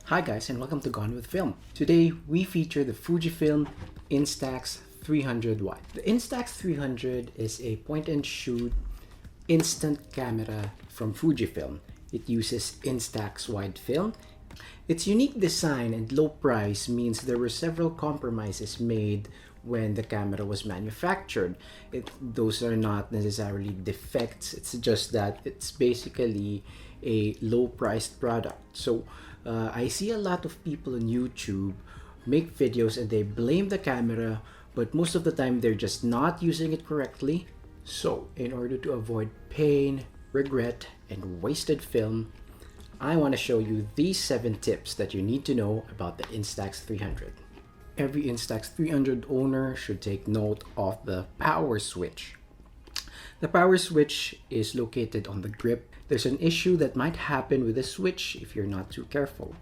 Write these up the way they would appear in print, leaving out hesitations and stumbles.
Hi guys, and welcome to Gonewithfilm. Today we feature the Fujifilm Instax 300 Wide. The Instax 300 is a point-and-shoot instant camera from Fujifilm. It uses Instax Wide film. Its unique design and low price means there were several compromises made when the camera was manufactured. Those are not necessarily defects, it's just that it's basically a low-priced product. So I see a lot of people on YouTube make videos and they blame the camera, but most of the time they're just not using it correctly. So in order to avoid pain, regret, and wasted film, I want to show you these 7 tips that you need to know about the Instax 300. Every Instax 300 owner should take note of the power switch. The power switch is located on the grip. There's an issue that might happen with the switch if you're not too careful.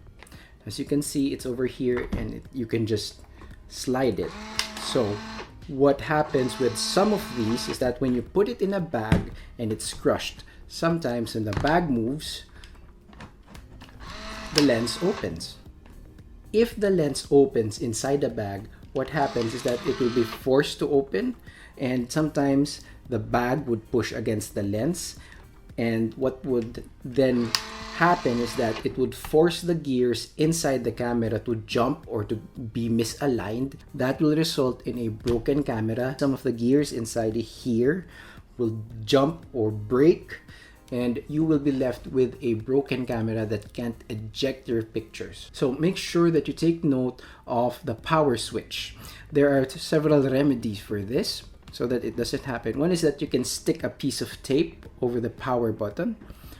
As you can see, it's over here and you can just slide it. So what happens with some of these is that when you put it in a bag and it's crushed, sometimes when the bag moves, the lens opens. If the lens opens inside the bag, what happens is that it will be forced to open, and sometimes the bag would push against the lens, and what would then happen is that it would force the gears inside the camera to jump or to be misaligned. That will result in a broken camera. Some of the gears inside here will jump or break, and you will be left with a broken camera that can't eject your pictures. So make sure that you take note of the power switch. There are several remedies for this so that it doesn't happen. One is that you can stick a piece of tape over the power button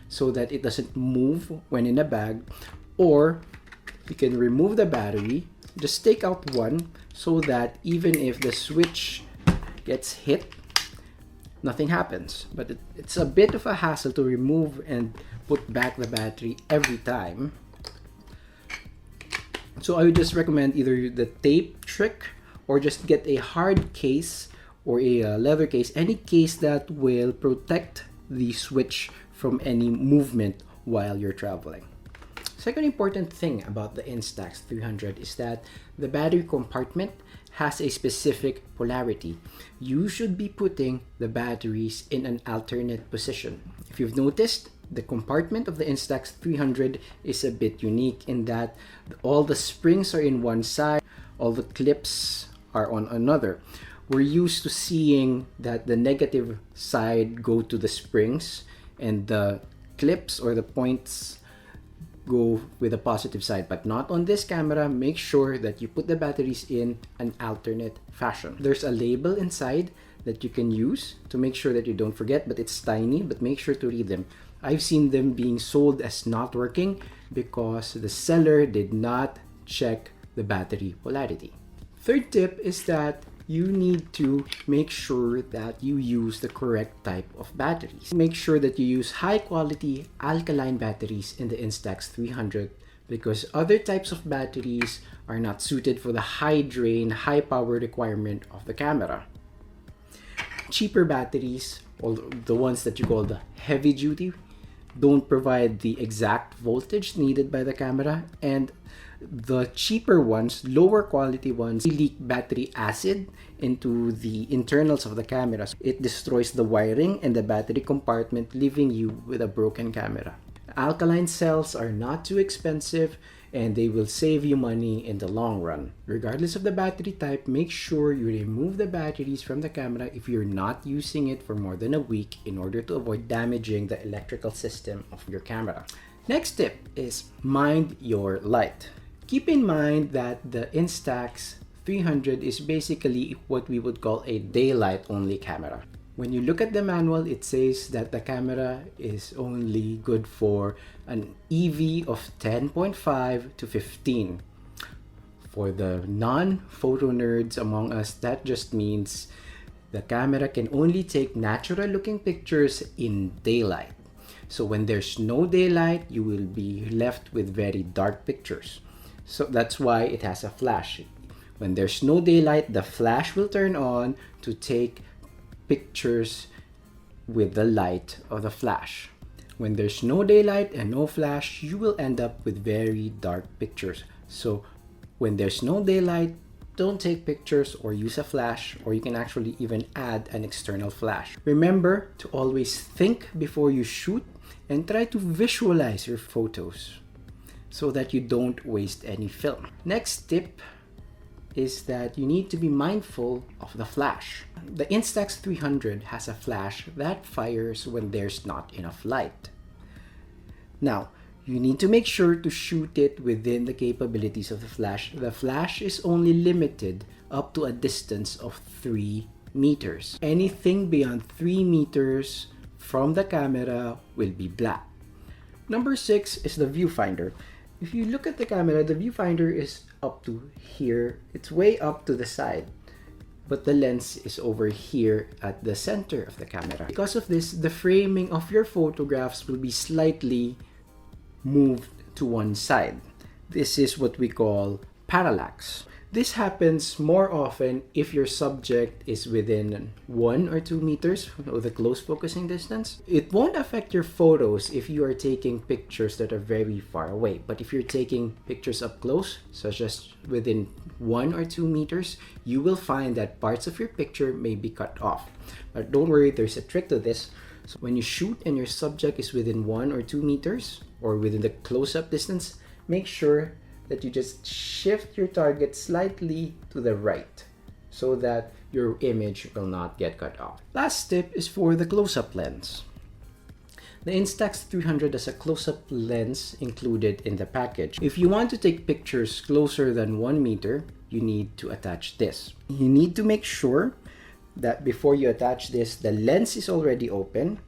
so that it doesn't move when in a bag, or you can remove the battery, just take out one so that even if the switch gets hit, nothing happens. But it's a bit of a hassle to remove and put back the battery every time. So I would just recommend either the tape trick or just get a hard case or a leather case, any case that will protect the switch from any movement while you're traveling. Second important thing about the Instax 300 is that the battery compartment has a specific polarity. You should be putting the batteries in an alternate position. If you've noticed, the compartment of the Instax 300 is a bit unique in that all the springs are in one side, all the clips are on another. We're used to seeing that the negative side go to the springs and the clips or the points go with the positive side, but not on this camera. Make sure that you put the batteries in an alternate fashion. There's a label inside that you can use to make sure that you don't forget, but it's tiny, but make sure to read them. I've seen them being sold as not working because the seller did not check the battery polarity. Third tip is that you need to make sure that you use the correct type of batteries. Make sure that you use high quality alkaline batteries in the Instax 300 because other types of batteries are not suited for the high drain, high power requirement of the camera. Cheaper batteries, or the ones that you call the heavy duty, don't provide the exact voltage needed by the camera, and the cheaper ones, lower quality ones, leak battery acid into the internals of the camera. It destroys the wiring and the battery compartment, leaving you with a broken camera. Alkaline cells are not too expensive and they will save you money in the long run. Regardless of the battery type, make sure you remove the batteries from the camera if you're not using it for more than a week in order to avoid damaging the electrical system of your camera. Next tip is mind your light. Keep in mind that the Instax 300 is basically what we would call a daylight only camera. When you look at the manual, it says that the camera is only good for an EV of 10.5 to 15. For the non-photo nerds among us, that just means the camera can only take natural looking pictures in daylight. So when there's no daylight, you will be left with very dark pictures. So that's why it has a flash. When there's no daylight, the flash will turn on to take pictures with the light of the flash. When there's no daylight and no flash, you will end up with very dark pictures. So when there's no daylight, don't take pictures or use a flash, or you can actually even add an external flash. Remember to always think before you shoot and try to visualize your photos so that you don't waste any film. Next tip is that you need to be mindful of the flash. The Instax 300 has a flash that fires when there's not enough light. Now, you need to make sure to shoot it within the capabilities of the flash. The flash is only limited up to a distance of 3 meters. Anything beyond 3 meters from the camera will be black. Number 6 is the viewfinder. If you look at the camera, the viewfinder is up to here. It's way up to the side, but the lens is over here at the center of the camera. Because of this, the framing of your photographs will be slightly moved to one side. This is what we call parallax. This happens more often if your subject is within 1 or 2 meters of the close focusing distance. It won't affect your photos if you are taking pictures that are very far away. But if you're taking pictures up close, such as within 1 or 2 meters, you will find that parts of your picture may be cut off. But don't worry, there's a trick to this. So when you shoot and your subject is within 1 or 2 meters or within the close-up distance, make sure that you just shift your target slightly to the right so that your image will not get cut off. Last tip is for the close-up lens. The Instax 300 has a close-up lens included in the package. If you want to take pictures closer than 1 meter, you need to attach this. You need to make sure that before you attach this, the lens is already open,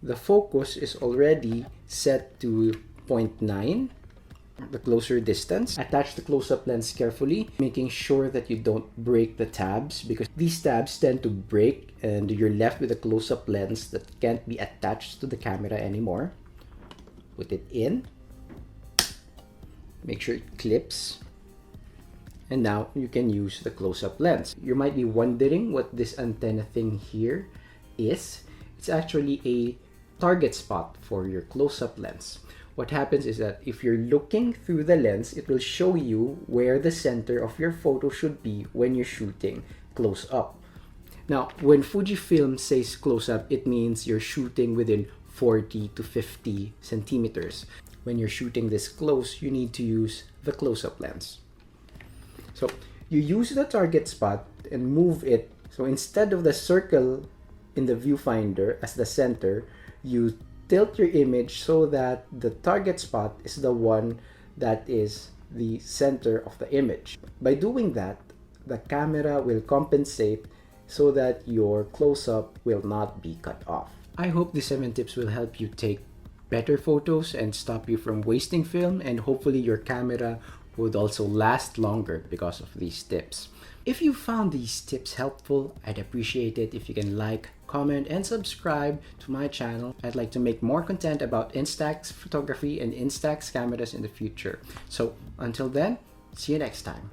the focus is already set to 0.9, the closer distance. Attach the close-up lens carefully, making sure that you don't break the tabs, because these tabs tend to break and you're left with a close-up lens that can't be attached to the camera anymore. Put it in, make sure it clips, and now you can use the close-up lens. You might be wondering what this antenna thing here is. It's actually a target spot for your close-up lens. What happens is that if you're looking through the lens, it will show you where the center of your photo should be when you're shooting close up. Now, when Fujifilm says close up, it means you're shooting within 40 to 50 centimeters. When you're shooting this close, you need to use the close-up lens. So you use the target spot and move it. So instead of the circle in the viewfinder as the center, you tilt your image so that the target spot is the one that is the center of the image. By doing that, the camera will compensate so that your close-up will not be cut off. I hope these 7 tips will help you take better photos and stop you from wasting film, and hopefully your camera would also last longer because of these tips. If you found these tips helpful, I'd appreciate it if you can like, comment, and subscribe to my channel. I'd like to make more content about Instax photography and Instax cameras in the future. So until then, see you next time.